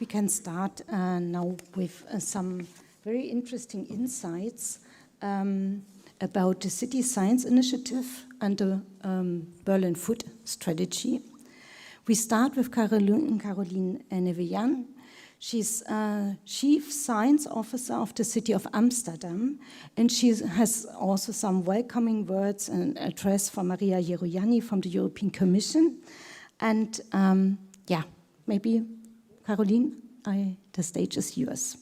we can start now with some very interesting insights about the City Science Initiative and the Berlin Food Strategy. We start with Caroline Nevejan. She's Chief Science Officer of the City of Amsterdam, and she has also some welcoming words and address from Maria Yeroyanni from the European Commission. And yeah, maybe, Caroline, the stage is yours.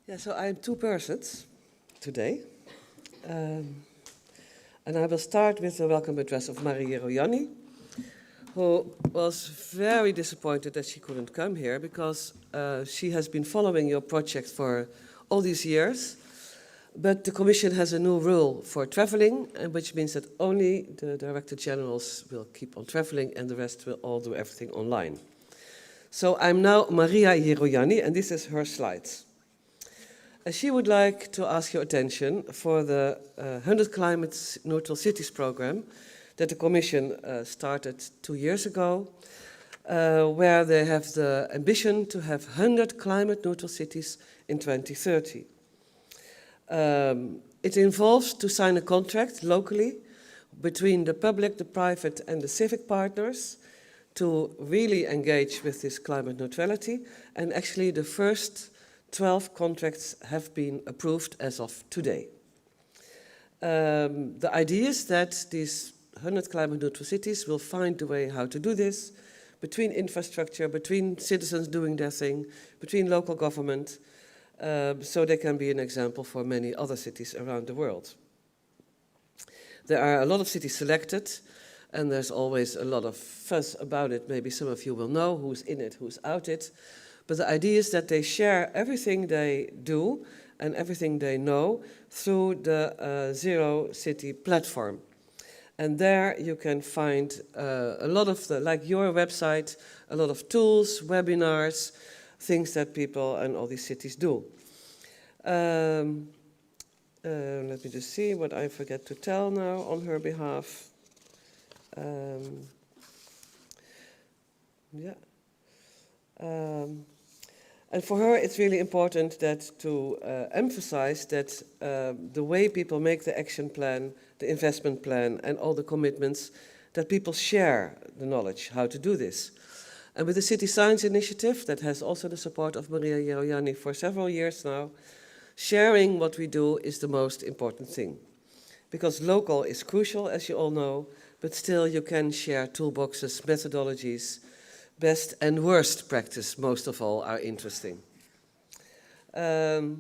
Yeah, so I'm two persons today. And I will start with the welcome address of Maria Yeroyanni, who was very disappointed that she couldn't come here because she has been following your project for all these years. But the Commission has a new rule for traveling, which means that only the Director Generals will keep on traveling and the rest will all do everything online. So I'm now Maria Yeroyanni, and this is her slides. She would like to ask your attention for the 100 Climate Neutral Cities program that the Commission started 2 years ago, where they have the ambition to have 100 climate neutral cities in 2030. It involves to sign a contract locally between the public, the private and the civic partners to really engage with this climate neutrality, and actually the first 12 contracts have been approved as of today. The idea is that these 100 climate neutral cities will find a way how to do this between infrastructure, between citizens doing their thing, between local government, so they can be an example for many other cities around the world. There are a lot of cities selected, and there's always a lot of fuss about it. Maybe some of you will know who's in it, who's out it. But the idea is that they share everything they do and everything they know through the Zero City platform. And there you can find a lot of the, like your website, a lot of tools, webinars, things that people and all these cities do. Let me just see what I forget to tell now on her behalf. And for her, it's really important that to emphasize that the way people make the action plan, the investment plan, and all the commitments, that people share the knowledge how to do this. And with the City Science Initiative, that has also the support of Maria Yeroyanni for several years now, sharing what we do is the most important thing. Because local is crucial, as you all know, but still you can share toolboxes, methodologies. Best and worst practice, most of all, are interesting. So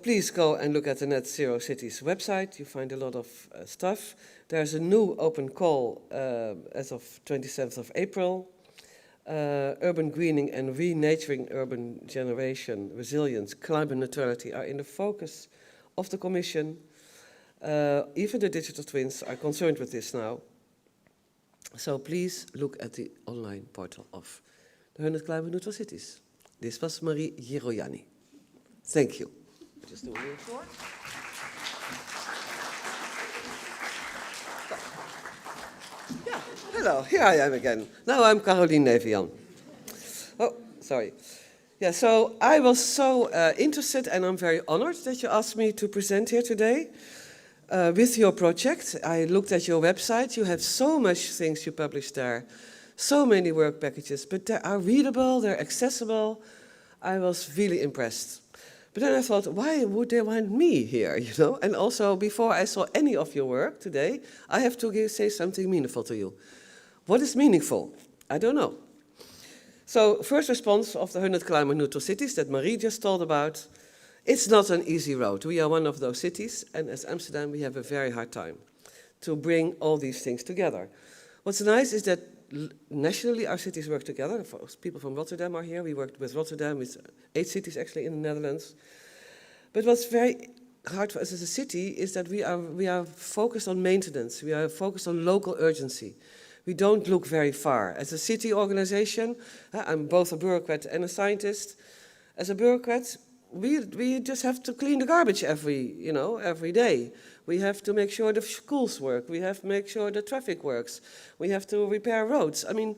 please go and look at the Net Zero Cities website. You find a lot of stuff. There's a new open call as of 27th of April. Urban greening and renaturing urban generation, resilience, climate neutrality are in the focus of the Commission. Even the digital twins are concerned with this now. So please look at the online portal of the 100 Climate Neutral Cities. This was Maria Yeroyanni. Thank you. Just do a little short. Yeah, hello, here I am again. Now I'm Caroline Nevejan. Oh, sorry. Yeah, so I was so interested, and I'm very honored that you asked me to present here today. With your project, I looked at your website. You have so much things you publish there, so many work packages, but they are readable, they're accessible. I was really impressed. But then I thought, why would they want me here, you know? And also, before I saw any of your work today, I have to say something meaningful to you. What is meaningful? I don't know. So, first response of the 100 climate neutral cities that Marie just told about. It's not an easy road. We are one of those cities, and as Amsterdam, we have a very hard time to bring all these things together. What's nice is that nationally our cities work together. People from Rotterdam are here. We worked with Rotterdam, with 8 cities actually in the Netherlands. But what's very hard for us as a city is that we are focused on maintenance. We are focused on local urgency. We don't look very far. As a city organization, I'm both a bureaucrat and a scientist. As a bureaucrat, we just have to clean the garbage every day. We have to make sure the schools work. We have to make sure the traffic works. We have to repair roads. I mean,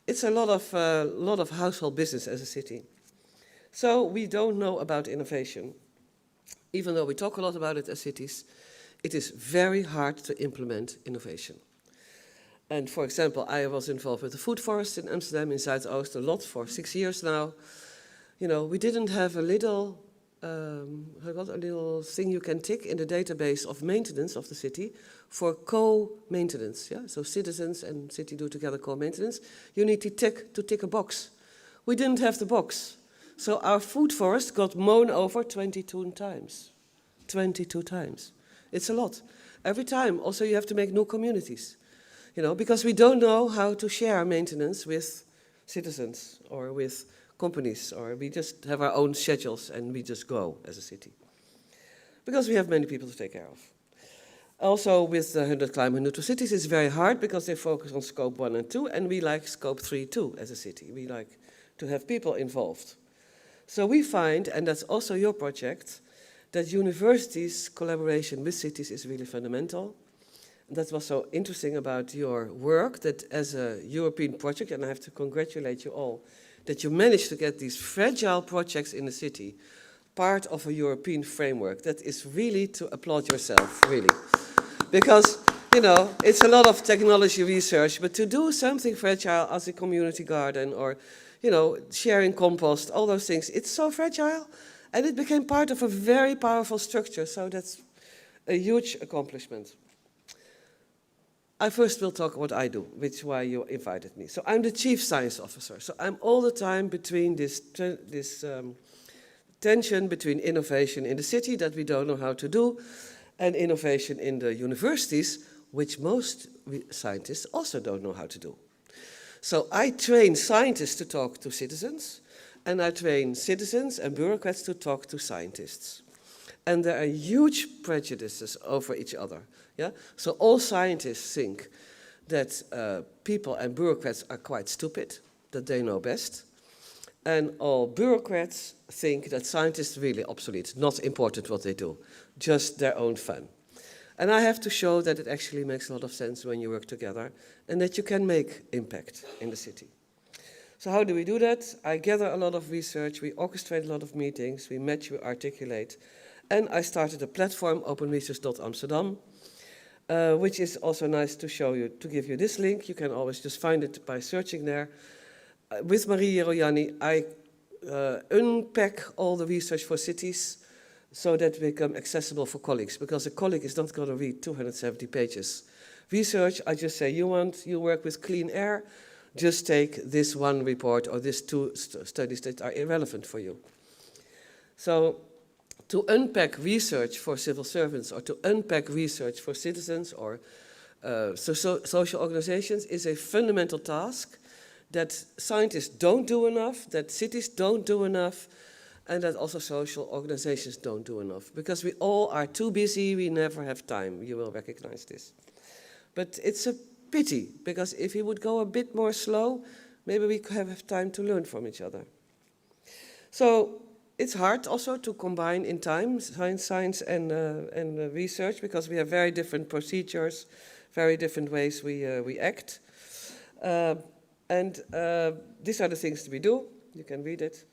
it's a lot of household business as a city. So we don't know about innovation. Even though we talk a lot about it as cities, it is very hard to implement innovation. And for example, I was involved with the food forest in Amsterdam, in Zuidoost, a lot for 6 years now. You know, we didn't have a little thing you can tick in the database of maintenance of the city for co-maintenance. Yeah? So citizens and city do together co-maintenance. You need to tick a box. We didn't have the box. So our food forest got mown over 22 times. 22 times. It's a lot. Every time, also you have to make new communities. You know, because we don't know how to share maintenance with citizens or with companies, or we just have our own schedules and we just go as a city. Because we have many people to take care of. Also with the 100 climate neutral cities, it's very hard because they focus on scope 1 and 2, and we like scope 3 too as a city. We like to have people involved. So we find, and that's also your project, that universities' collaboration with cities is really fundamental. That was so interesting about your work, that as a European project, and I have to congratulate you all, that you managed to get these fragile projects in the city, part of a European framework. That is really to applaud yourself, really. Because, you know, it's a lot of technology research, but to do something fragile as a community garden or, you know, sharing compost, all those things, it's so fragile, and it became part of a very powerful structure, so that's a huge accomplishment. I first will talk what I do, which is why you invited me. So I'm the Chief Science Officer. So I'm all the time between this tension between innovation in the city that we don't know how to do, and innovation in the universities, which most scientists also don't know how to do. So I train scientists to talk to citizens, and I train citizens and bureaucrats to talk to scientists. And there are huge prejudices over each other. Yeah? So all scientists think that people and bureaucrats are quite stupid, that they know best. And all bureaucrats think that scientists are really obsolete, not important what they do, just their own fun. And I have to show that it actually makes a lot of sense when you work together and that you can make impact in the city. So how do we do that? I gather a lot of research, we orchestrate a lot of meetings, we match, we articulate. And I started a platform, openresearch.amsterdam, which is also nice to show you, to give you this link. You can always just find it by searching there. With Maria Yeroyanni, I unpack all the research for cities so that they become accessible for colleagues, because a colleague is not going to read 270 pages. Research, I just say, you work with clean air, just take this one report or these two studies that are irrelevant for you. So to unpack research for civil servants or to unpack research for citizens or social organizations is a fundamental task that scientists don't do enough, that cities don't do enough, and that also social organizations don't do enough. Because we all are too busy, we never have time. You will recognize this. But it's a pity, because if we would go a bit more slow, maybe we could have time to learn from each other. So it's hard also to combine in time science and research, because we have very different procedures, very different ways we act. These are the things that we do. You can read it.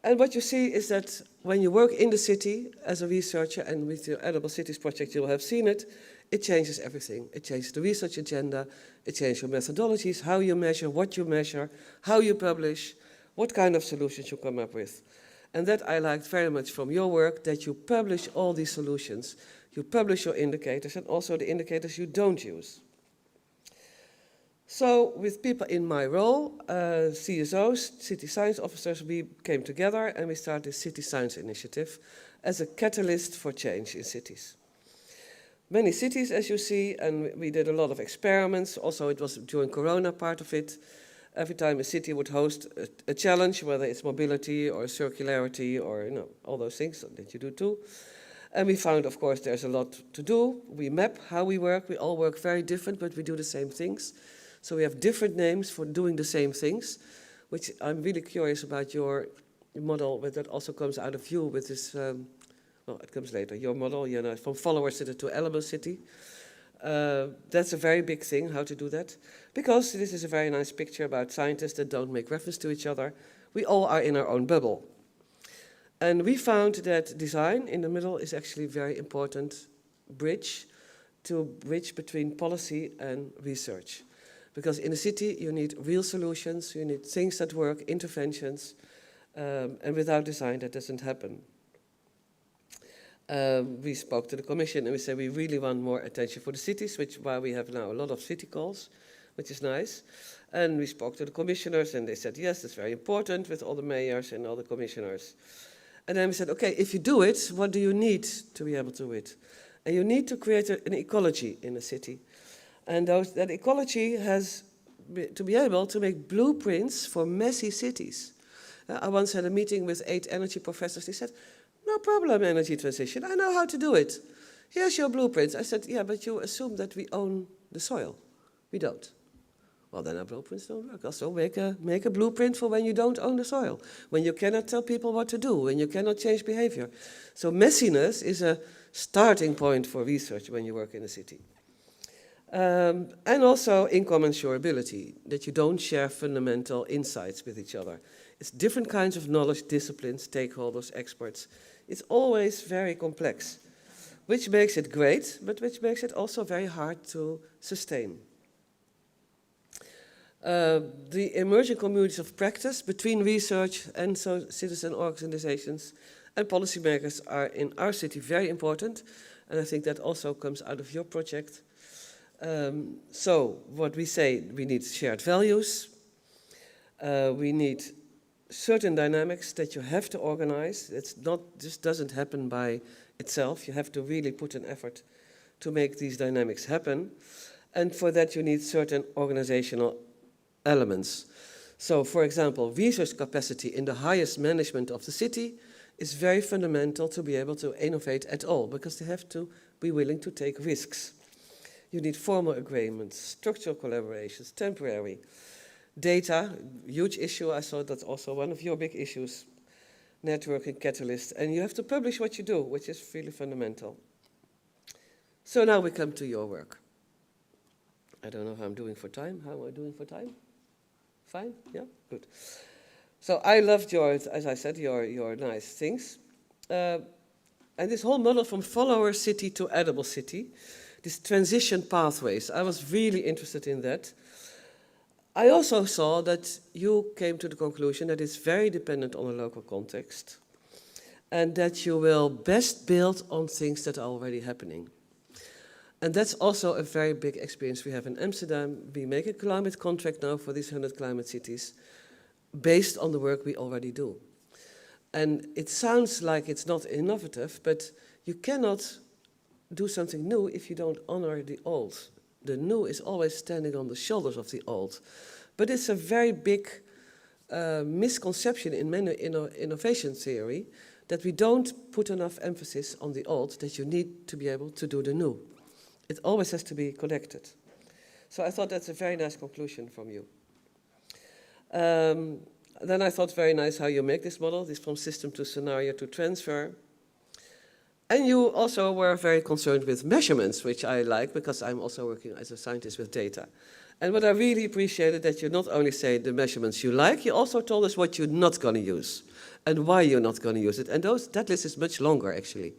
And what you see is that when you work in the city as a researcher, and with your Edible Cities project you'll have seen it, it changes everything. It changes the research agenda, it changes your methodologies, how you measure, what you measure, how you publish, what kind of solutions you come up with. And that I liked very much from your work, that you publish all these solutions. You publish your indicators and also the indicators you don't use. So with people in my role, CSOs, City Science Officers, we came together and we started this City Science Initiative as a catalyst for change in cities. Many cities, as you see, and we did a lot of experiments. Also, it was during Corona, part of it. Every time a city would host a challenge, whether it's mobility or circularity or all those things that you do too. And we found, of course, there's a lot to do. We map how we work. We all work very different, but we do the same things. So we have different names for doing the same things, which I'm really curious about your model, but that also comes out of you with this, well, it comes later, your model, you know, from follower city to element city. That's a very big thing, how to do that. Because this is a very nice picture about scientists that don't make reference to each other. We all are in our own bubble. And we found that design in the middle is actually a very important bridge between policy and research. Because in a city, you need real solutions, you need things that work, interventions, and without design, that doesn't happen. We spoke to the Commission and we said we really want more attention for the cities, which why we have now a lot of city calls, which is nice. And we spoke to the commissioners and they said, yes, that's very important with all the mayors and all the commissioners. And then we said, okay, if you do it, what do you need to be able to do it? And you need to create an ecology in a city. And that ecology has to be able to make blueprints for messy cities. I once had a meeting with 8 energy professors. They said, no problem, energy transition. I know how to do it. Here's your blueprints. I said, yeah, but you assume that we own the soil. We don't. Well, then our blueprints don't work. Also, make a blueprint for when you don't own the soil, when you cannot tell people what to do, when you cannot change behavior. So messiness is a starting point for research when you work in a city. And also incommensurability, that you don't share fundamental insights with each other. It's different kinds of knowledge, disciplines, stakeholders, experts. It's always very complex, which makes it great, but which makes it also very hard to sustain. The emerging communities of practice between research and citizen organizations and policymakers are in our city very important, and I think that also comes out of your project. So what we say, we need shared values, we need certain dynamics that you have to organize. It's not, just doesn't happen by itself. You have to really put an effort to make these dynamics happen. And for that you need certain organizational elements. So for example, research capacity in the highest management of the city is very fundamental to be able to innovate at all, because they have to be willing to take risks. You need formal agreements, structural collaborations, temporary. Data, huge issue, I saw that's also one of your big issues, networking catalyst, and you have to publish what you do, which is really fundamental. So now we come to your work. I don't know how I'm doing for time. How am I doing for time? Fine? Yeah? Good. So I loved your, as I said, your nice things. And this whole model from follower city to edible city, these transition pathways, I was really interested in that. I also saw that you came to the conclusion that it's very dependent on a local context and that you will best build on things that are already happening. And that's also a very big experience we have in Amsterdam. We make a climate contract now for these 100 climate cities based on the work we already do. And it sounds like it's not innovative, but you cannot do something new if you don't honor the old. The new is always standing on the shoulders of the old. But it's a very big misconception in many innovation theory that we don't put enough emphasis on the old, that you need to be able to do the new. It always has to be connected. So I thought that's a very nice conclusion from you. Then I thought very nice how you make this model, this from system to scenario to transfer. And you also were very concerned with measurements, which I like because I'm also working as a scientist with data. And what I really appreciated that you not only say the measurements you like, you also told us what you're not going to use and why you're not going to use it. And that list is much longer, actually.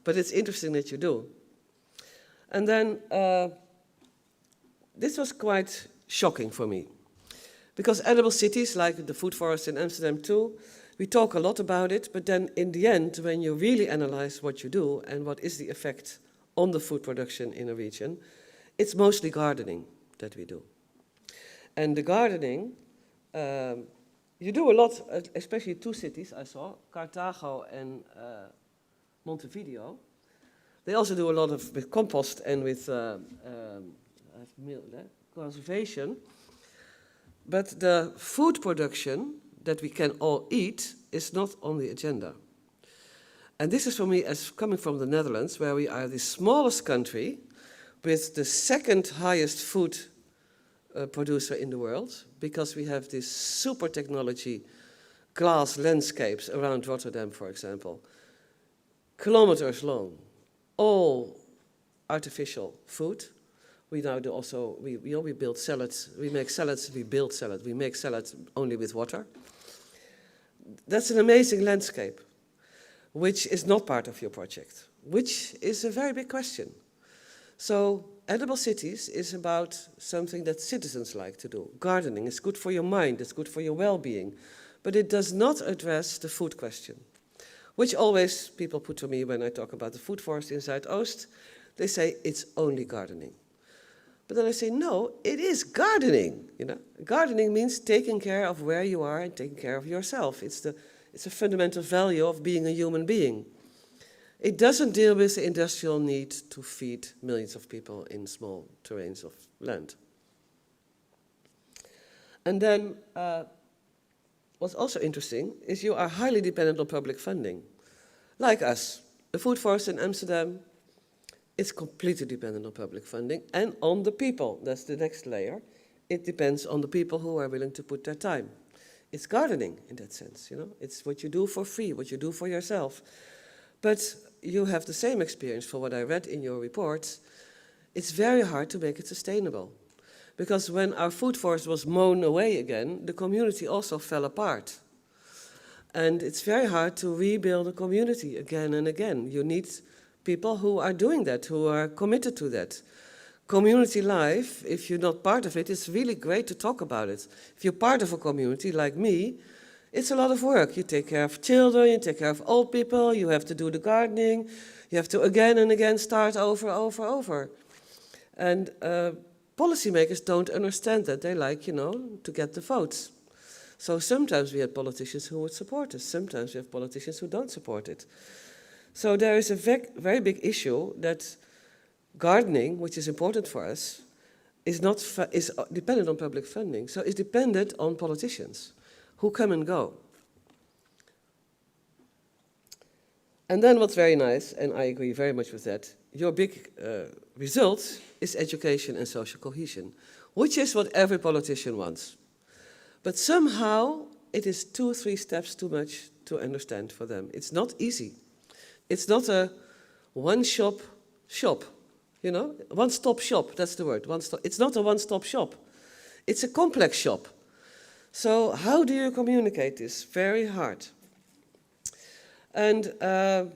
But it's interesting that you do. And then this was quite shocking for me. Because edible cities, like the food forest in Amsterdam too, we talk a lot about it, but then in the end, when you really analyze what you do and what is the effect on the food production in a region, it's mostly gardening that we do. And the gardening, you do a lot, especially 2 cities I saw, Carthago and Montevideo. They also do a lot with compost and with conservation. But the food production that we can all eat is not on the agenda. And this is for me as coming from the Netherlands, where we are the smallest country with the second highest food producer in the world, because we have this super technology glass landscapes around Rotterdam, for example, kilometers long, all artificial food. We now do also, we build salads, we make salads, we build salads, we make salads only with water. That's an amazing landscape, which is not part of your project, which is a very big question. So, edible cities is about something that citizens like to do. Gardening is good for your mind, it's good for your well-being, but it does not address the food question, which always people put to me when I talk about the food forest in Zuidoost. They say it's only gardening. But then I say, no, it is gardening. You know, gardening means taking care of where you are and taking care of yourself. It's a fundamental value of being a human being. It doesn't deal with the industrial need to feed millions of people in small terrains of land. And then what's also interesting is you are highly dependent on public funding. Like us, the food forest in Amsterdam, it's completely dependent on public funding and on the people. That's the next layer. It depends on the people who are willing to put their time. It's gardening in that sense, you know. It's what you do for free, what you do for yourself. But you have the same experience for what I read in your reports. It's very hard to make it sustainable. Because when our food forest was mown away again, the community also fell apart. And it's very hard to rebuild a community again and again. You need people who are doing that, who are committed to that. Community life, if you're not part of it, it's really great to talk about it. If you're part of a community like me, it's a lot of work. You take care of children, you take care of old people, you have to do the gardening, you have to again and again start over. And policymakers don't understand that. They like, you know, to get the votes. So sometimes we have politicians who would support us, sometimes we have politicians who don't support it. So there is a very big issue that gardening, which is important for us, is dependent on public funding. So it's dependent on politicians who come and go. And then what's very nice, and I agree very much with that, your big result is education and social cohesion, which is what every politician wants. But somehow it is 2 or 3 steps too much to understand for them. It's not easy. It's not a one-stop shop, you know? One-stop shop, that's the word. It's not a one-stop shop. It's a complex shop. So how do you communicate this? Very hard. And I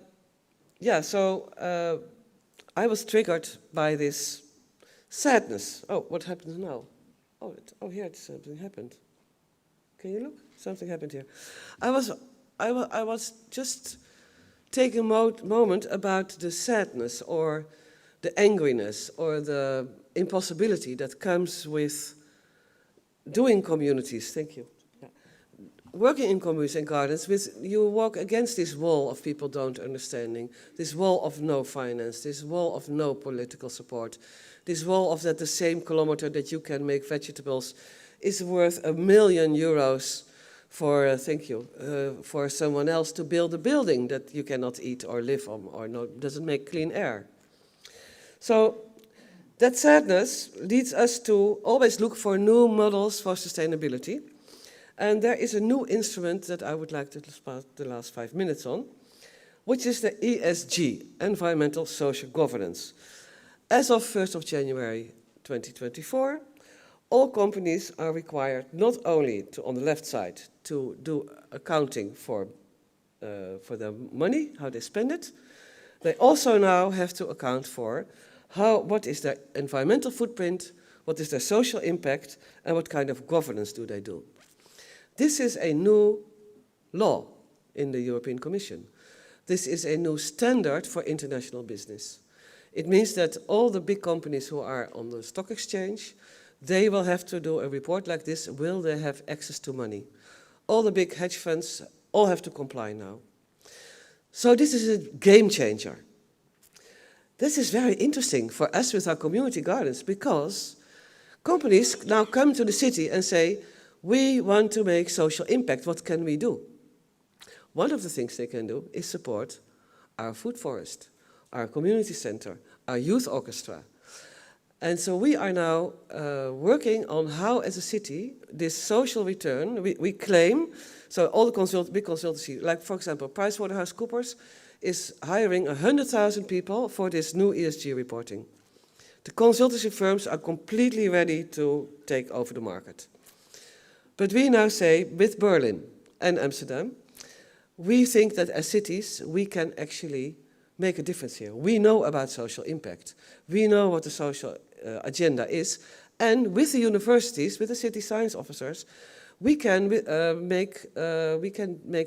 was triggered by this sadness. Oh, what happens now? Oh, here something happened. Can you look? Something happened here. I was just taking a moment about the sadness or the angriness or the impossibility that comes with doing communities. Thank you. Yeah. Working in communities and gardens, you walk against this wall of people don't understanding, this wall of no finance, this wall of no political support, this wall of that the same kilometer that you can make vegetables is worth €1 million for, for someone else to build a building that you cannot eat or live on or doesn't make clean air. So that sadness leads us to always look for new models for sustainability. And there is a new instrument that I would like to spend the last 5 minutes on, which is the ESG, Environmental Social Governance. As of 1st of January 2024, all companies are required not only to, on the left side, to do accounting for their money, how they spend it. They also now have to account for what is their environmental footprint, what is their social impact, and what kind of governance do they do. This is a new law in the European Commission. This is a new standard for international business. It means that all the big companies who are on the stock exchange, they will have to do a report like this. Will they have access to money? All the big hedge funds all have to comply now. So this is a game changer. This is very interesting for us with our community gardens because companies now come to the city and say, we want to make social impact. What can we do? One of the things they can do is support our food forest, our community center, our youth orchestra. And so we are now working on how, as a city, this social return, we claim, so all the big consultancy, like for example, PricewaterhouseCoopers is hiring 100,000 people for this new ESG reporting. The consultancy firms are completely ready to take over the market. But we now say, with Berlin and Amsterdam, we think that as cities, we can actually make a difference here. We know about social impact. We know what the social agenda is. And with the universities, with the city science officers, we can make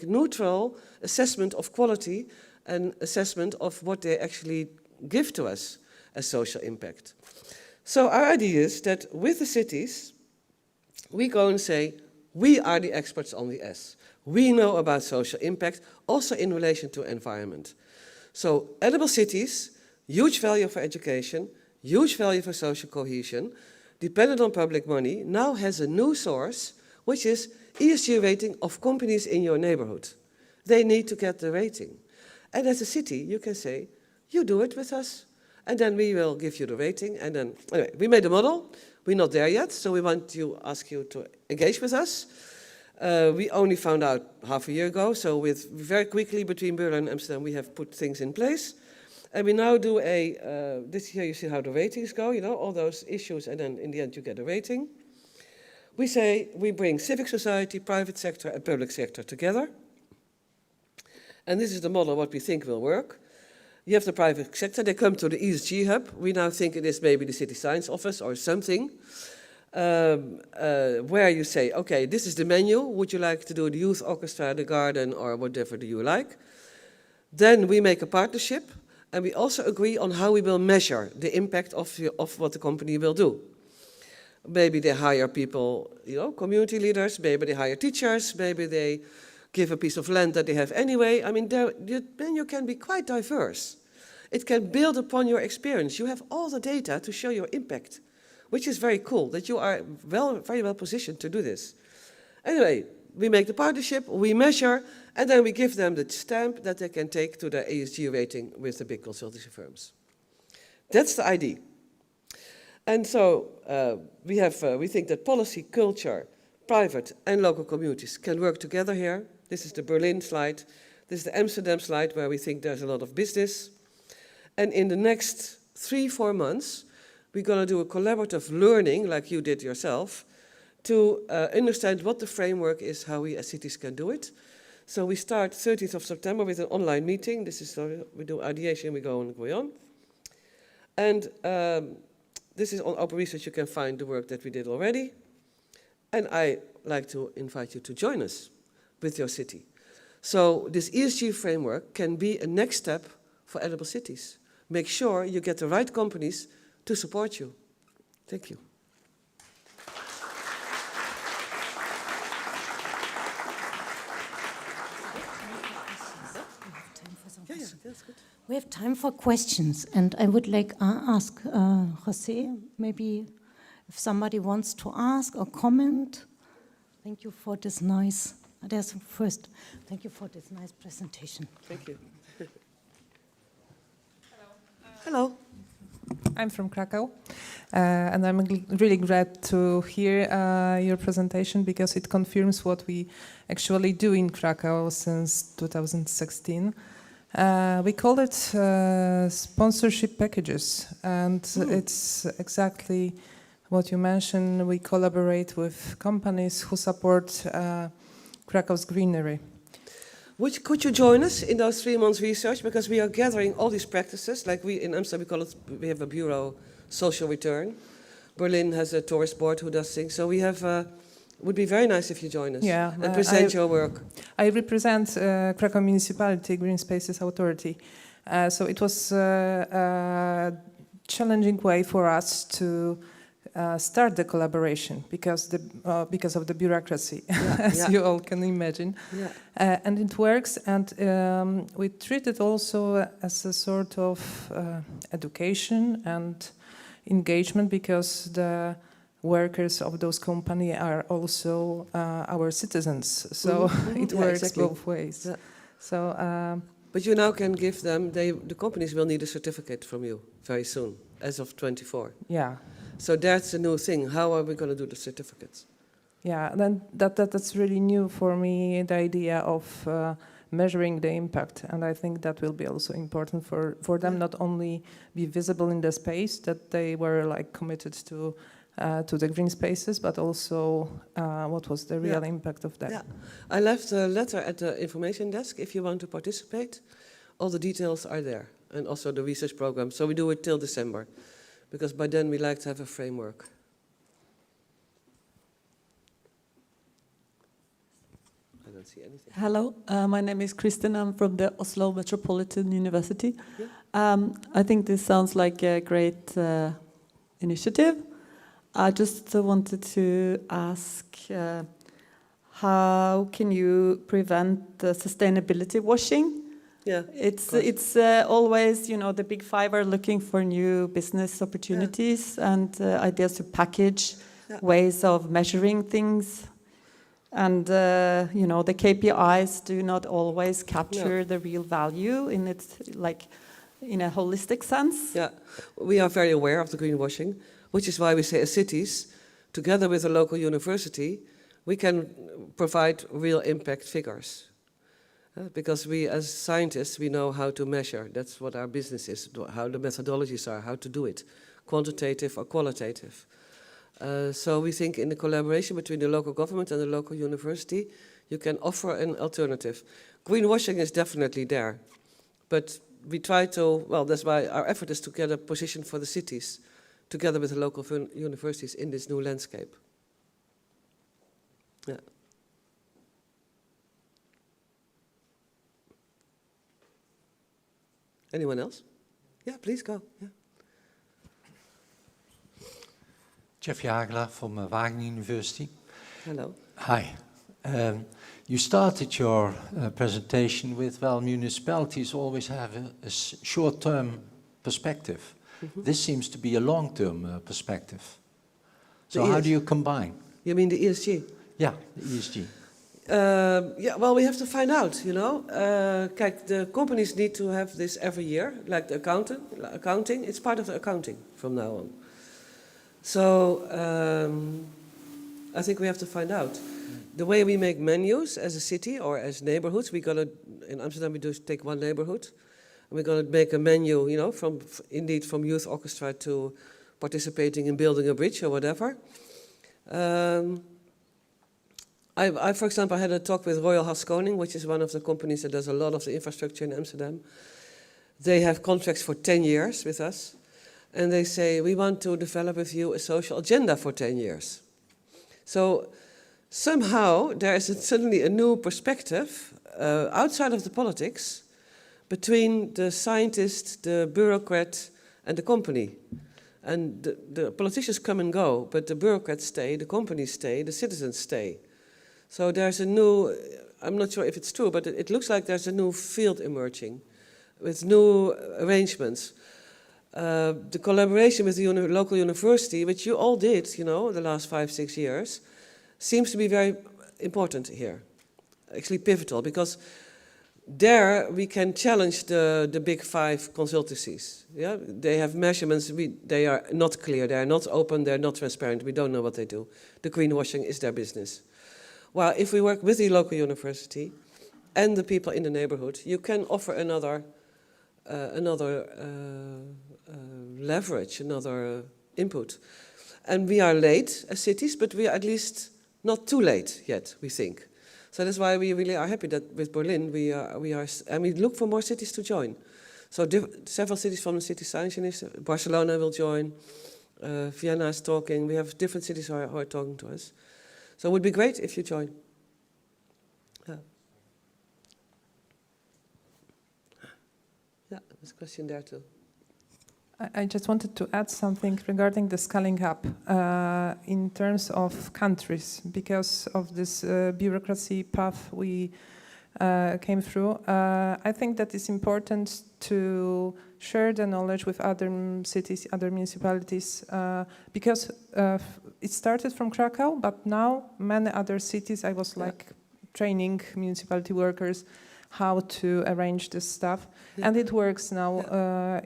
neutral assessment of quality and assessment of what they actually give to us as social impact. So our idea is that with the cities, we go and say, we are the experts on the S. We know about social impact, also in relation to environment. So edible cities, huge value for education, huge value for social cohesion, dependent on public money, now has a new source, which is ESG rating of companies in your neighborhood. They need to get the rating. And as a city, you can say, you do it with us, and then we will give you the rating. And then, anyway, we made a model. We're not there yet, so we want to ask you to engage with us. We only found out half a year ago, so very quickly between Berlin and Amsterdam, we have put things in place. And we now do this here you see how the ratings go, you know, all those issues, and then in the end you get a rating. We say we bring civic society, private sector, and public sector together. And this is the model what we think will work. You have the private sector, they come to the ESG hub. We now think it is maybe the city science office or something. Where you say, okay, this is the menu. Would you like to do the youth orchestra, the garden, or whatever do you like? Then we make a partnership, and we also agree on how we will measure the impact of what the company will do. Maybe they hire people, you know, community leaders. Maybe they hire teachers. Maybe they give a piece of land that they have anyway. I mean, the menu can be quite diverse. It can build upon your experience. You have all the data to show your impact, which is very cool, that you are very well positioned to do this. Anyway, we make the partnership, we measure, and then we give them the stamp that they can take to the ESG rating with the big consultancy firms. That's the idea. And so we think that policy, culture, private and local communities can work together here. This is the Berlin slide. This is the Amsterdam slide where we think there's a lot of business. And in the next 3-4 months, we're going to do a collaborative learning, like you did yourself, to understand what the framework is, how we as cities can do it. So we start 30th of September with an online meeting. This is we do ideation, we go on. And this is on Open Research. You can find the work that we did already. And I like to invite you to join us with your city. So this ESG framework can be a next step for edible cities. Make sure you get the right companies to support you. Thank you. Yeah, that's good. We have time for questions, and I would like ask Jose, maybe if somebody wants to ask or comment. Thank you for this nice. Thank you for this nice presentation. Thank you. Hello. I'm from Krakow, and I'm really glad to hear your presentation because it confirms what we actually do in Krakow since 2016. We call it sponsorship packages, and it's exactly what you mentioned. We collaborate with companies who support Krakow's greenery. Could you join us in those 3 months research? Because we are gathering all these practices. Like in Amsterdam, we have a bureau, social return. Berlin has a tourist board who does things. So we have, would be very nice if you join us and present your work. I represent Krakow Municipality Green Spaces Authority. So it was a challenging way for us to start the collaboration because of the bureaucracy, as you all can imagine. Yeah. And it works, and we treat it also as a sort of education and engagement because the workers of those companies are also our citizens. So it works both ways. Yeah. So, but you now can give them, the companies will need a certificate from you very soon. as of 24. Yeah. So that's a new thing. How are we going to do the certificates? Yeah, then that's really new for me, the idea of measuring the impact, and I think that will be also important for them, not only be visible in the space that they were like committed to the green spaces, but also what was the real impact of that. Yeah, I left a letter at the information desk if you want to participate. All the details are there, and also the research program. So we do it till December, because by then we like to have a framework. I don't see anything. Hello, my name is Kristen. I'm from the Oslo Metropolitan University. Yeah. I think this sounds like a great initiative. I just wanted to ask, how can you prevent the sustainability washing? Yeah, it's always, you know, the big five are looking for new business opportunities and ideas to package ways of measuring things. And, you know, the KPIs do not always capture the real value in its, like, in a holistic sense. Yeah, we are very aware of the greenwashing, which is why we say as cities, together with a local university, we can provide real impact figures. Because we, as scientists, we know how to measure. That's what our business is, how the methodologies are, how to do it, quantitative or qualitative. So we think in the collaboration between the local government and the local university, you can offer an alternative. Greenwashing is definitely there, but we try to, well, that's why our effort is to get a position for the cities, together with the local universities in this new landscape. Yeah. Anyone else? Yeah, please go. Yeah. Jeff Jagler from Wageningen University. Hello. Hi. You started your presentation with, well, municipalities always have a short-term perspective. Mm-hmm. This seems to be a long-term perspective. So how do you combine? You mean the ESG? Yeah, the ESG. Yeah, well, we have to find out, you know. Kijk, the companies need to have this every year, like the accounting. It's part of the accounting from now on. So I think we have to find out. The way we make menus as a city or as neighborhoods, in Amsterdam we take one neighborhood, and we're going to make a menu, you know, from youth orchestra to participating in building a bridge or whatever. I, for example, had a talk with Royal Haskoning, which is one of the companies that does a lot of the infrastructure in Amsterdam. They have contracts for 10 years with us. And they say, we want to develop with you a social agenda for 10 years. So somehow there is suddenly a new perspective outside of the politics between the scientist, the bureaucrat, and the company. And the politicians come and go, but the bureaucrats stay, the companies stay, the citizens stay. So there's a new, I'm not sure if it's true, but it looks like there's a new field emerging with new arrangements. The collaboration with the local university, which you all did, you know, the last 5-6 years, seems to be very important here. Actually pivotal, because there we can challenge the big five consultancies. Yeah? They have measurements, they are not clear, they are not open, they're not transparent, we don't know what they do. The greenwashing is their business. Well, if we work with the local university and the people in the neighborhood, you can offer another leverage, another input. And we are late as cities, but we are at least not too late yet, we think. So that's why we really are happy that with Berlin we are, and we look for more cities to join. So several cities from the City Science Initiative, Barcelona will join, Vienna is talking, we have different cities who are talking to us. So it would be great if you join. Yeah, there's a question there too. I just wanted to add something regarding the scaling up in terms of countries, because of this bureaucracy path we came through. I think that it's important to share the knowledge with other cities, other municipalities, because it started from Krakow, but now many other cities, I was like training municipality workers, how to arrange this stuff. And it works now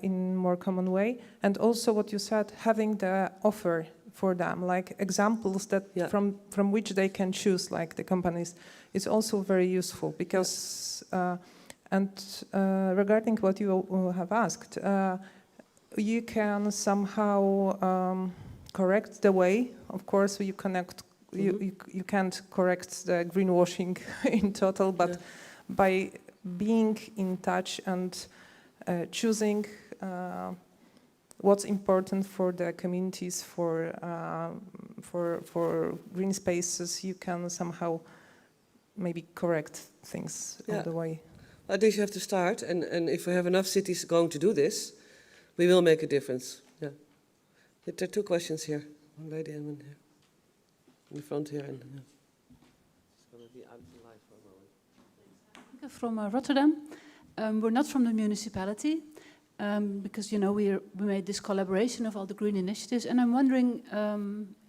in more common way. And also what you said, having the offer for them, like examples that from which they can choose, like the companies, is also very useful because, regarding what you have asked, you can somehow correct the way, of course, you can't correct the greenwashing in total, but by being in touch and choosing what's important for the communities, for green spaces, you can somehow maybe correct things on the way. I think you have to start, and if we have enough cities going to do this, we will make a difference. Yeah. There are two questions here. One lady and one here. In the front here. And, It's going to be out of live for a moment. From Rotterdam. We're not from the municipality because, you know, we made this collaboration of all the green initiatives, and I'm wondering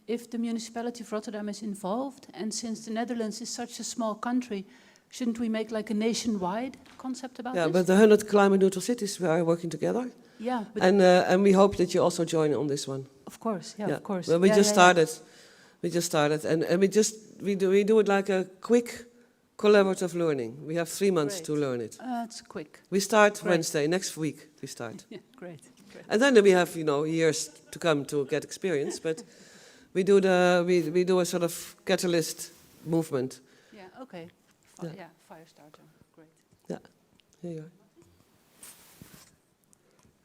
if the municipality of Rotterdam is involved, and since the Netherlands is such a small country, shouldn't we make like a nationwide concept about this? Yeah, but the 100 climate neutral cities, we are working together. Yeah, but And we hope that you also join on this one. of course, of course. Well, we just started. We just started, and we do it like a quick collaborative learning. We have 3 months to learn it. It's quick. We start Wednesday, next week we start. Yeah, great. And then we have, years to come to get experience, but we do a sort of catalyst movement. Yeah, okay. Fire starter, great. Yeah, here you are.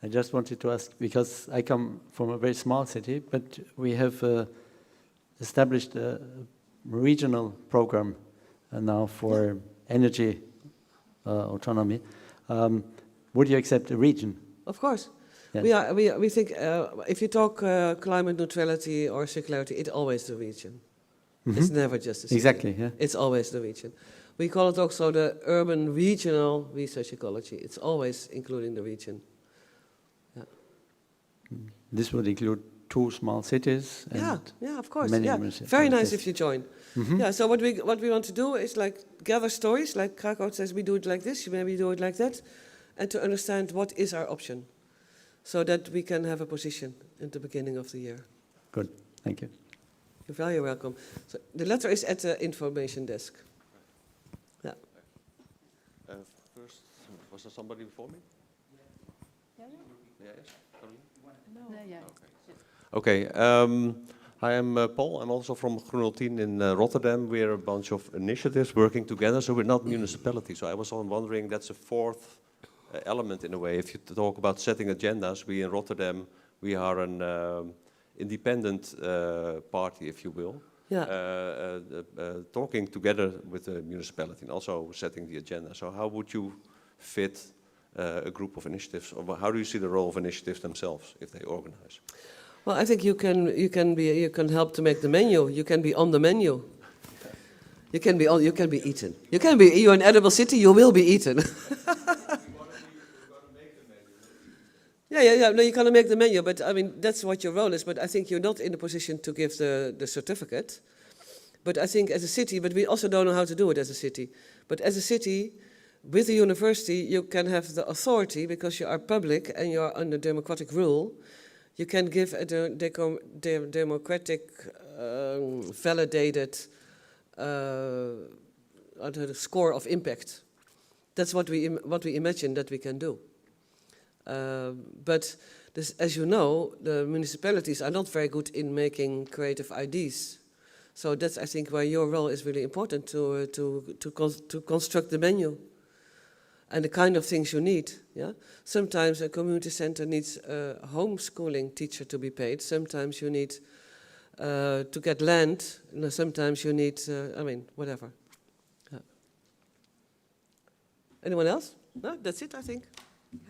I just wanted to ask, because I come from a very small city, but we have established a regional program now for energy autonomy. Would you accept a region? Of course. Yes. We think if you talk climate neutrality or circularity, it's always the region. It's never just the city. Exactly, yeah. It's always the region. We call it also the urban regional research ecology. It's always including the region. Yeah. This would include 2 small cities. And yeah, of course. many Yeah. municipalities. Very nice if you join. Yeah. So what we want to do is like gather stories, like Krakow says, we do it like this, maybe do it like that, and to understand what is our option, so that we can have a position at the beginning of the year. Good, thank you. You're very welcome. So the letter is at the information desk. Yeah. First, was there somebody before me? Yes. Okay. Hi, I'm Paul. I'm also from Groeneltien in Rotterdam. We're a bunch of initiatives working together, so we're not municipality. So I was wondering, that's a fourth element in a way. If you talk about setting agendas, we in Rotterdam, we are an independent party, if you will. Yeah. Talking together with the municipality and also setting the agenda. So how would you fit a group of initiatives, or how do you see the role of initiatives themselves if they organize? Well, I think you can help to make the menu. You can be on the menu. You can be eaten. You're an edible city. You will be eaten. Yeah. No, you're gonna make the menu, but I mean that's what your role is. But I think you're not in a position to give the certificate. But I think as a city, but we also don't know how to do it as a city. But as a city, with the university, you can have the authority because you are public and you are under democratic rule. You can give a democratic, validated score of impact. That's what we imagine that we can do. But this, as you know, the municipalities are not very good in making creative ideas. So that's, I think, where your role is really important to construct the menu and the kind of things you need. Yeah. Sometimes a community center needs a homeschooling teacher to be paid. Sometimes you need to get land. Sometimes you need, whatever. Yeah. Anyone else? No, that's it, I think.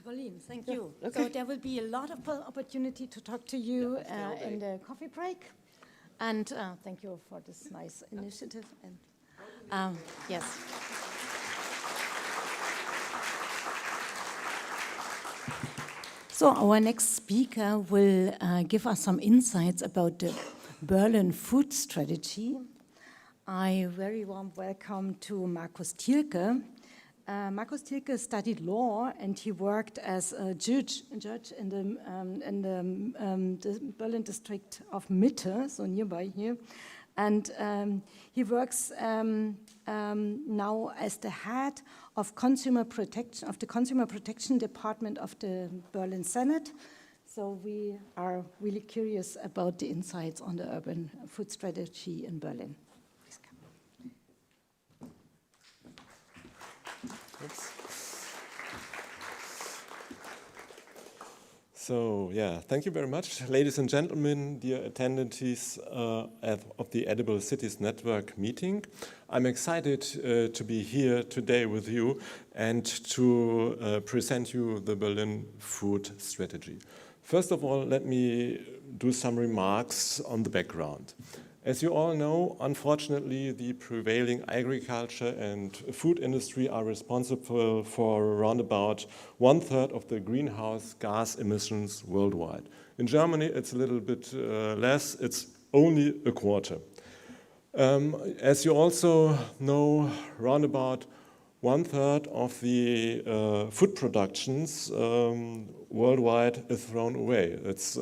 Caroline, thank you. Okay. So there will be a lot of opportunity to talk to you in the coffee break. And thank you for this nice initiative. And yes. So our next speaker will give us some insights about the Berlin food strategy. I very warm welcome to Markus Tielke. Markus Tielke studied law, and he worked as a judge in the Berlin district of Mitte, so nearby here. And he works now as the head of consumer protection, of the consumer protection department of the Berlin Senate. So we are really curious about the insights on the urban food strategy in Berlin. Please come. Oops. So, yeah, thank you very much, ladies and gentlemen, dear attendees of the Edible Cities Network meeting. I'm excited to be here today with you and to present you the Berlin food strategy. First of all, let me do some remarks on the background. As you all know, unfortunately, the prevailing agriculture and food industry are responsible for around about 1/3 of the greenhouse gas emissions worldwide. In Germany, it's a little bit less, it's only a quarter. As you also know, around about 1/3 of the food productions worldwide is thrown away. It's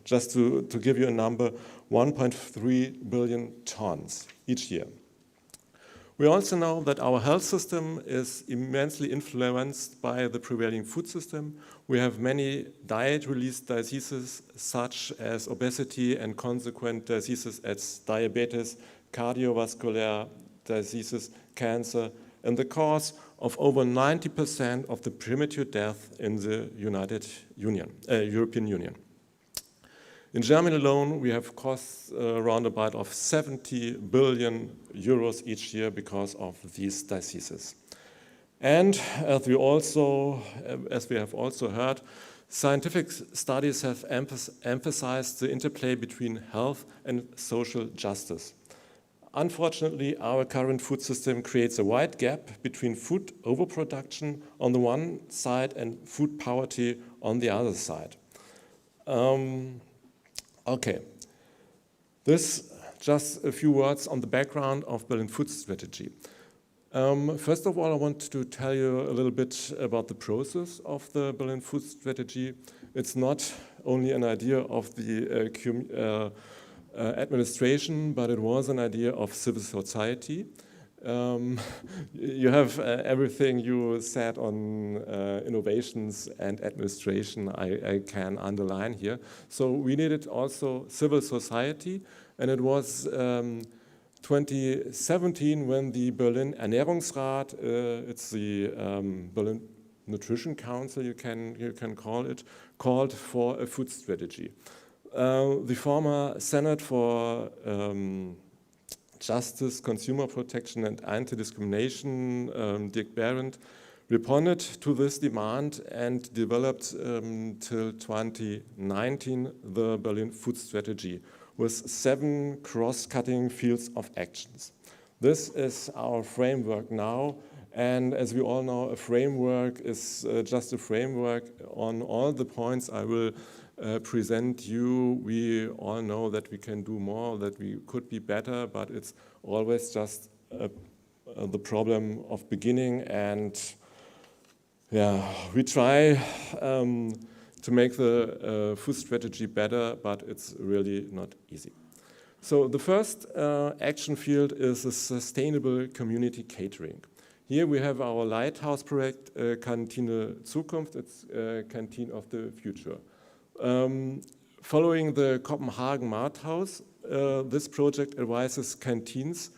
just to give you a number, 1.3 billion tons each year. We also know that our health system is immensely influenced by the prevailing food system. We have many diet-released diseases such as obesity and consequent diseases as diabetes, cardiovascular diseases, cancer, and the cause of over 90% of the premature death in the European Union. In Germany alone, we have costs around about of 70 billion euros each year because of these diseases. And as we have also heard, scientific studies have emphasized the interplay between health and social justice. Unfortunately, our current food system creates a wide gap between food overproduction on the one side and food poverty on the other side. Okay, this just a few words on the background of Berlin food strategy. First of all, I want to tell you a little bit about the process of the Berlin food strategy. It's not only an idea of the administration, but it was an idea of civil society. You have everything you said on innovations and administration I can underline here. So we needed also civil society, and it was 2017 when the Berlin Ernährungsrat, it's the Berlin Nutrition Council, you can call it, called for a food strategy. The former Senate for Justice, Consumer Protection and Anti-Discrimination, Dirk Behrendt, responded to this demand and developed till 2019 the Berlin Food Strategy with 7 cross-cutting fields of actions. This is our framework now, and as we all know, a framework is just a framework. On all the points I will present you, we all know that we can do more, that we could be better, but it's always just the problem of beginning, and yeah, we try to make the food strategy better, but it's really not easy. So the first action field is a sustainable community catering. Here we have our lighthouse project, Kantine Zukunft, it's Canteen of the Future. Following the Copenhagen Marthaus, this project advises canteens.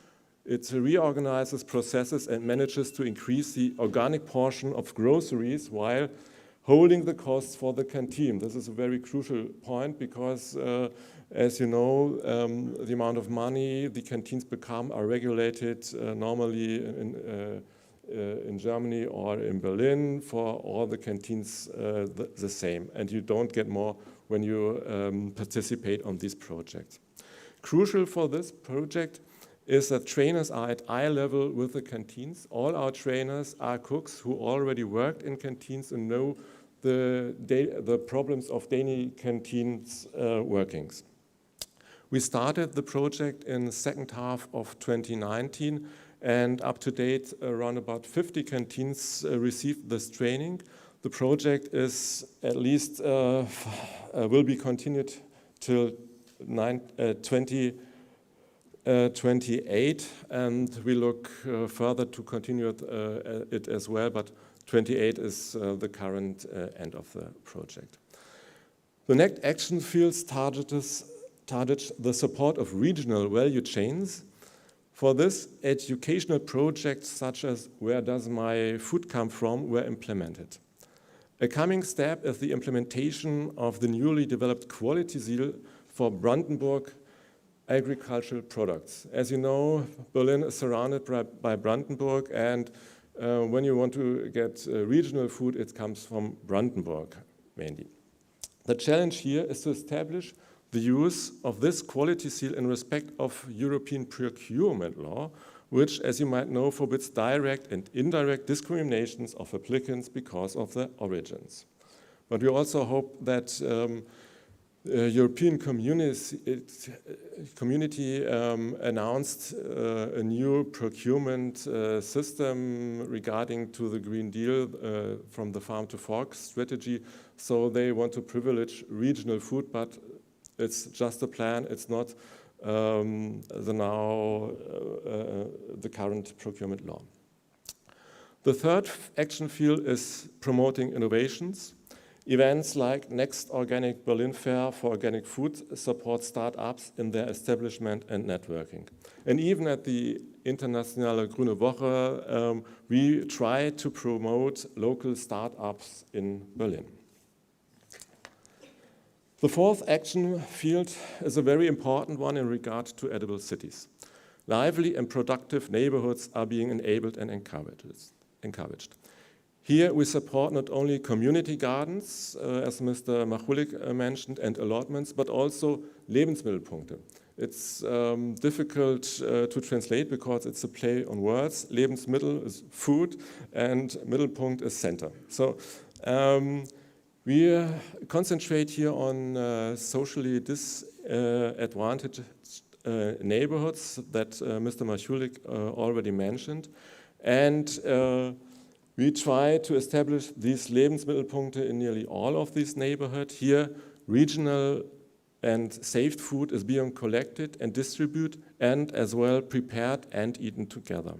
It reorganizes processes and manages to increase the organic portion of groceries while holding the costs for the canteen. This is a very crucial point because, as you know, the amount of money the canteens become are regulated normally in Germany or in Berlin for all the canteens the same, and you don't get more when you participate on these projects. Crucial for this project is that trainers are at eye level with the canteens. All our trainers are cooks who already worked in canteens and know the problems of daily canteens workings. We started the project in the second half of 2019, and up to date, around about 50 canteens received this training. The project is at least will be continued till 2028, and we look further to continue it as well, but 28 is the current end of the project. The next action fields targets the support of regional value chains. For this, educational projects such as Where Does My Food Come From were implemented. A coming step is the implementation of the newly developed quality seal for Brandenburg agricultural products. As you know, Berlin is surrounded by Brandenburg, and when you want to get regional food, it comes from Brandenburg mainly. The challenge here is to establish the use of this quality seal in respect of European procurement law, which, as you might know, forbids direct and indirect discriminations of applicants because of their origins. But we also hope that European community announced a new procurement system regarding to the Green Deal from the farm to fork strategy. So they want to privilege regional food, but it's just a plan. It's not the current procurement law. The third action field is promoting innovations. Events like Next Organic Berlin Fair for Organic Food support startups in their establishment and networking. And even at the Internationale Grüne Woche, we try to promote local startups in Berlin. The fourth action field is a very important one in regard to edible cities. Lively and productive neighborhoods are being enabled and encouraged. Here we support not only community gardens, as Mr. Machulik mentioned, and allotments, but also Lebensmittelpunkte. It's difficult to translate because it's a play on words. Lebensmittel is food and Mittelpunkt is center. So we concentrate here on socially disadvantaged neighborhoods that Mr. Machulik already mentioned. And we try to establish these Lebensmittelpunkte in nearly all of these neighborhoods. Here, regional and saved food is being collected and distributed, and as well prepared and eaten together.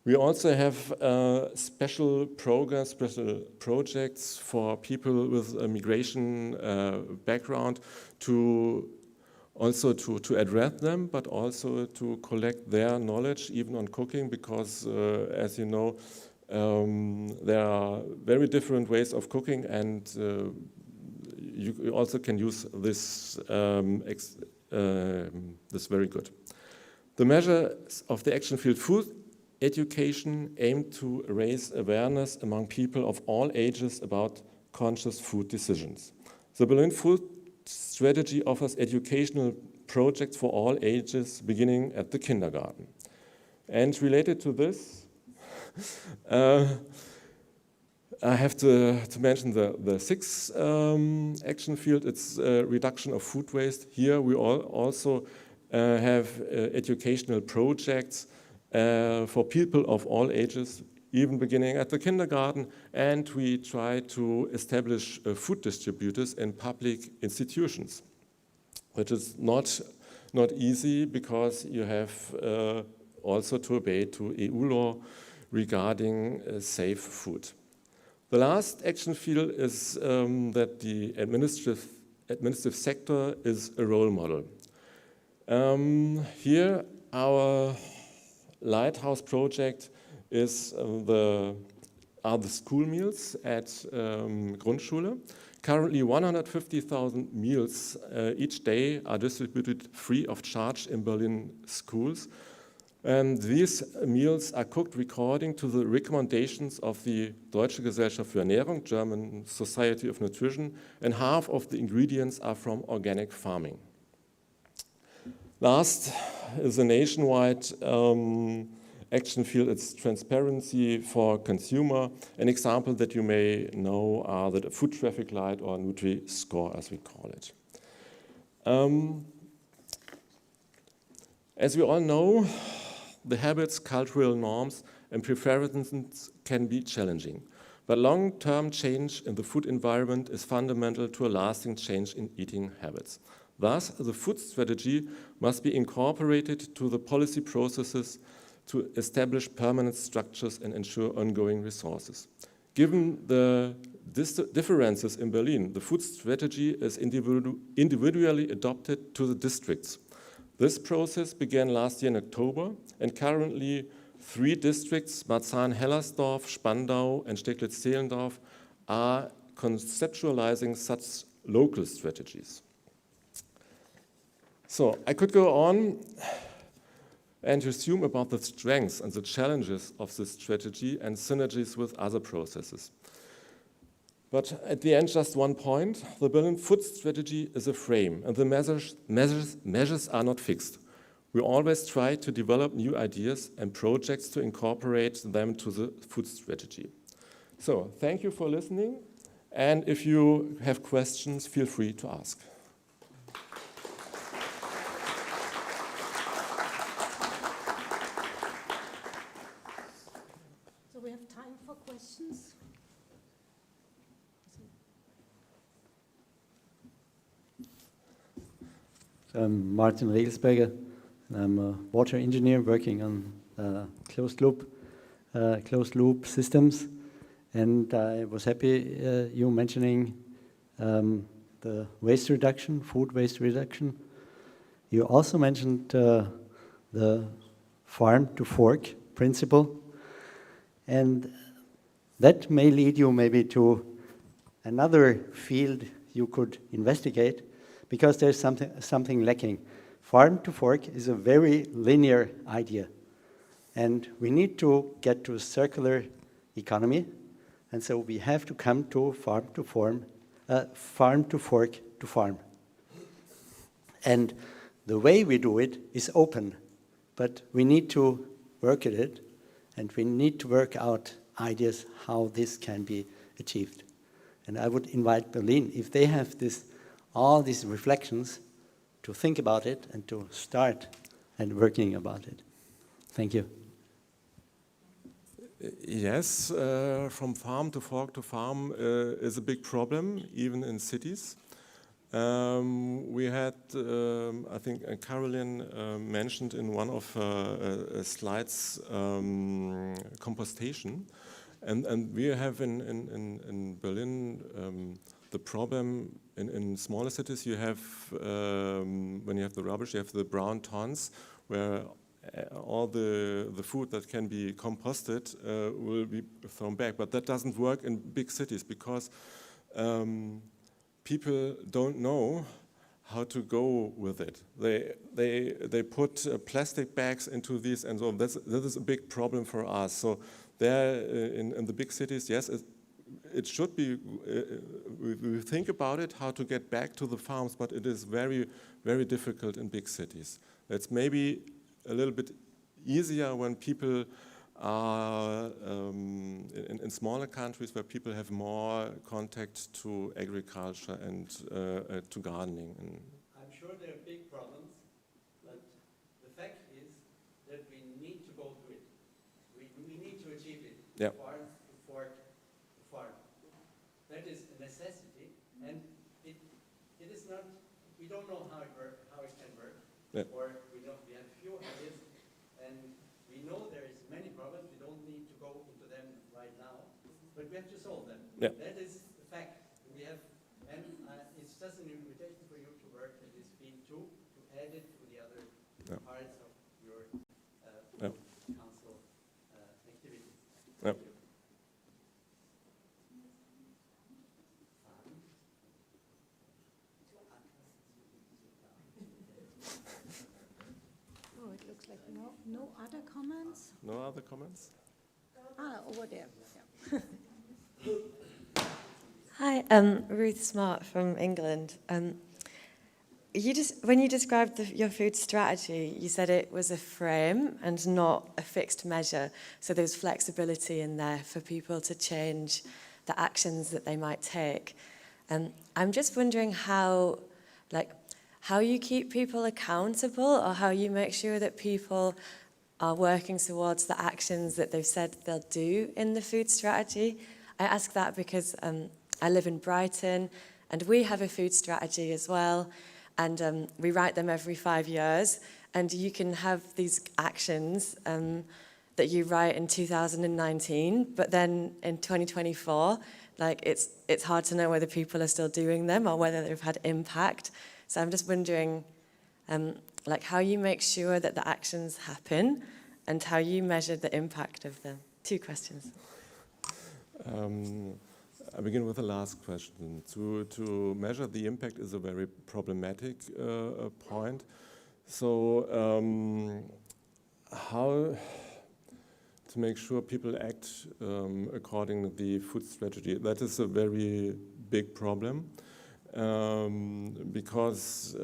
We also have special programs, special projects for people with a migration background to address them, but also to collect their knowledge even on cooking, because as you know, there are very different ways of cooking, and you also can use this this very good. The measures of the action field food education aim to raise awareness among people of all ages about conscious food decisions. The Berlin Food Strategy offers educational projects for all ages, beginning at the kindergarten. And related to this, I have to mention the sixth action field. It's reduction of food waste. Here we also have educational projects for people of all ages, even beginning at the kindergarten, and we try to establish food distributors in public institutions, which is not easy because you have also to obey to EU law regarding safe food. The last action field is that the administrative sector is a role model. Here our lighthouse project is the school meals at Grundschule. Currently 150,000 meals each day are distributed free of charge in Berlin schools. And these meals are cooked according to the recommendations of the Deutsche Gesellschaft für Ernährung, German Society of Nutrition, and half of the ingredients are from organic farming. Last is a nationwide action field. It's transparency for consumer. An example that you may know are the food traffic light or Nutri-Score, as we call it. As we all know, the habits, cultural norms, and preferences can be challenging. But long-term change in the food environment is fundamental to a lasting change in eating habits. Thus, the food strategy must be incorporated to the policy processes to establish permanent structures and ensure ongoing resources. Given the differences in Berlin, the food strategy is individually adopted to the districts. This process began last year in October, and currently 3 districts, Marzahn-Hellersdorf, Spandau, and Steglitz-Zehlendorf, are conceptualizing such local strategies. So I could go on and resume about the strengths and the challenges of this strategy and synergies with other processes. But at the end, just one point. The Berlin food strategy is a frame, and the measures are not fixed. We always try to develop new ideas and projects to incorporate them to the food strategy. So thank you for listening, and if you have questions, feel free to ask. So we have time for questions. So I'm Martin Regelsberger. I'm a water engineer working on closed loop systems, and I was happy you mentioning the waste reduction, food waste reduction. You also mentioned the farm to fork principle, and that may lead you maybe to another field you could investigate, because there's something lacking. Farm to fork is a very linear idea, and we need to get to a circular economy, and so we have to come to farm to fork to farm. And the way we do it is open, but we need to work at it, and we need to work out ideas how this can be achieved. And I would invite Berlin, if they have all these reflections, to think about it and to start and working about it. Thank you. Yes, from farm to fork to farm is a big problem, even in cities. We had, I think Caroline mentioned in one of her slides, compostation. And we have in Berlin the problem in smaller cities. You have, when you have the rubbish, you have the brown tons where all the food that can be composted will be thrown back. But that doesn't work in big cities because people don't know how to go with it. They put plastic bags into these, and so that is a big problem for us. So there in the big cities, yes, it should be, we think about it, how to get back to the farms, but it is very, very difficult in big cities. It's maybe a little bit easier when people are in smaller countries where people have more contact to agriculture and to gardening. I'm sure there are big problems, but the fact is that we need to go to it. We need to achieve it. Yeah. Farm to fork to farm. That is a necessity, and it is not. We don't know how it can work, yeah. Or we have few ideas, and we know there is many problems. We don't need to go into them right now, but we have to solve them. Yeah. That is the fact. We have, and it's just an invitation for you to work in this field too, to add it to the other parts of your council activities. Yeah. Oh, it looks like no other comments? No other comments? Over there. Yeah. Hi, Ruth Smart from England. When you described your food strategy, you said it was a frame and not a fixed measure. So there's flexibility in there for people to change the actions that they might take. I'm just wondering how you keep people accountable, or how you make sure that people are working towards the actions that they've said they'll do in the food strategy. I ask that because I live in Brighton and we have a food strategy as well, and we write them every 5 years, and you can have these actions that you write in 2019, but then in 2024, like it's hard to know whether people are still doing them or whether they've had impact. So I'm just wondering like how you make sure that the actions happen and how you measure the impact of them. 2 questions. I begin with the last question. To measure the impact is a very problematic point. So how to make sure people act according to the food strategy? That is a very big problem because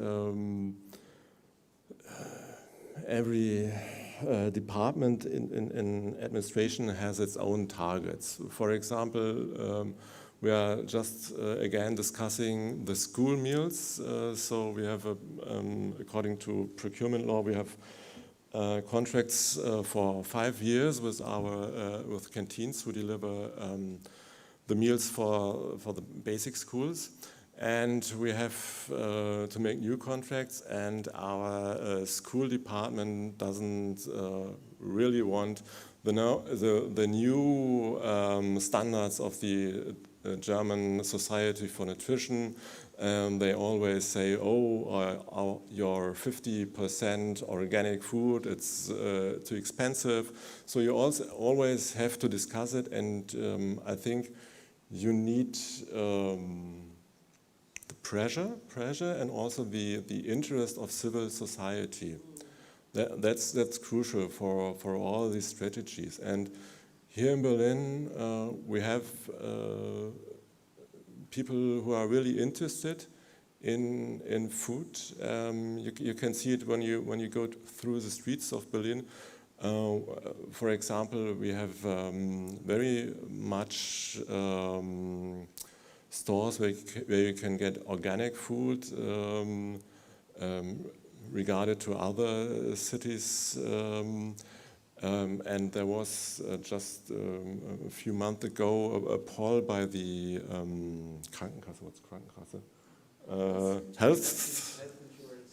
every department in administration has its own targets. For example, we are just again discussing the school meals. So we have, according to procurement law, we have contracts for 5 years with with canteens who deliver the meals for the basic schools. And we have to make new contracts, and our school department doesn't really want the new standards of the German Society for Nutrition. They always say, oh, your 50% organic food, it's too expensive. So you also always have to discuss it, and I think you need pressure and also the interest of civil society. That's crucial for all these strategies. And here in Berlin, we have people who are really interested in food. You can see it when you go through the streets of Berlin. For example, we have very much stores where you can get organic food regarded to other cities. And there was just a few months ago a poll by the Krankenkasse, what's Krankenkasse?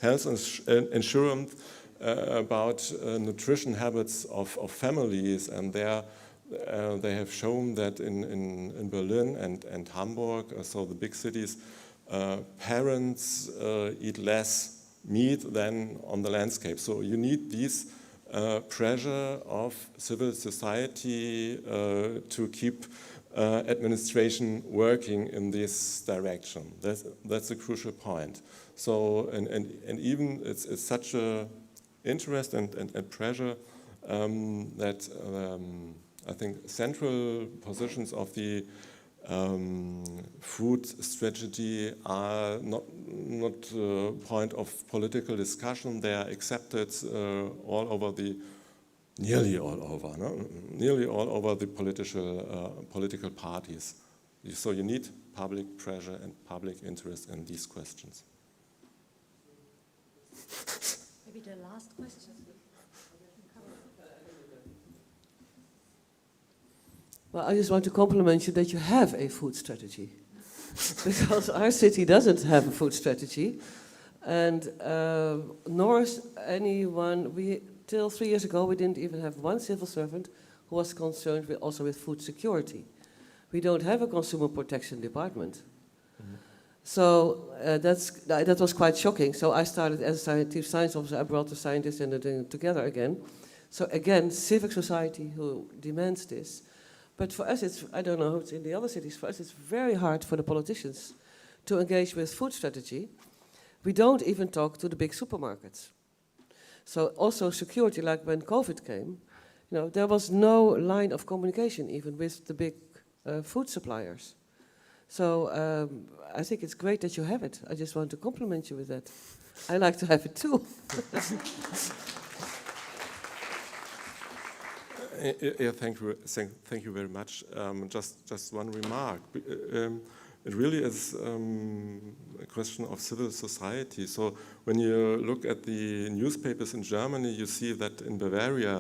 Health insurance about nutrition habits of families, and they have shown that in Berlin and Hamburg, so the big cities, parents eat less meat than on the landscape. So you need these pressure of civil society to keep administration working in this direction. That's a crucial point. So and even it's such a interest and pressure that I think central positions of the food strategy are not a point of political discussion. They are accepted all over nearly all over the political parties. So you need public pressure and public interest in these questions. Maybe the last question. Well, I just want to compliment you that you have a food strategy. Because our city doesn't have a food strategy. And nor is anyone, till 3 years ago, we didn't even have one civil servant who was concerned also with food security. We don't have a consumer protection department. Mm-hmm. So that was quite shocking. So I started as a scientific science officer. I brought the scientists and the thing together again. So again, civic society who demands this. But for us, I don't know how it's in the other cities, for us it's very hard for the politicians to engage with food strategy. We don't even talk to the big supermarkets. So also security, like when COVID came, there was no line of communication even with the big food suppliers. So I think it's great that you have it. I just want to compliment you with that. I like to have it too. Yeah, thank you very much. Just one remark. it really is a question of civil society. So when you look at the newspapers in Germany, you see that in Bavaria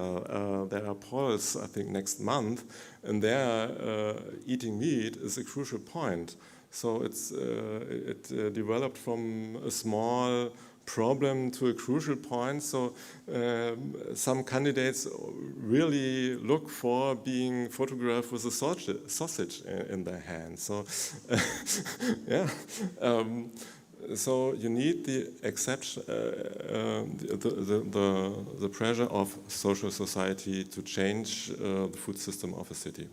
there are polls, I think, next month, and there eating meat is a crucial point. So it developed from a small problem to a crucial point. So some candidates really look for being photographed with a sausage in their hand. So yeah. So you need the exception, the pressure of social society to change the food system of a city.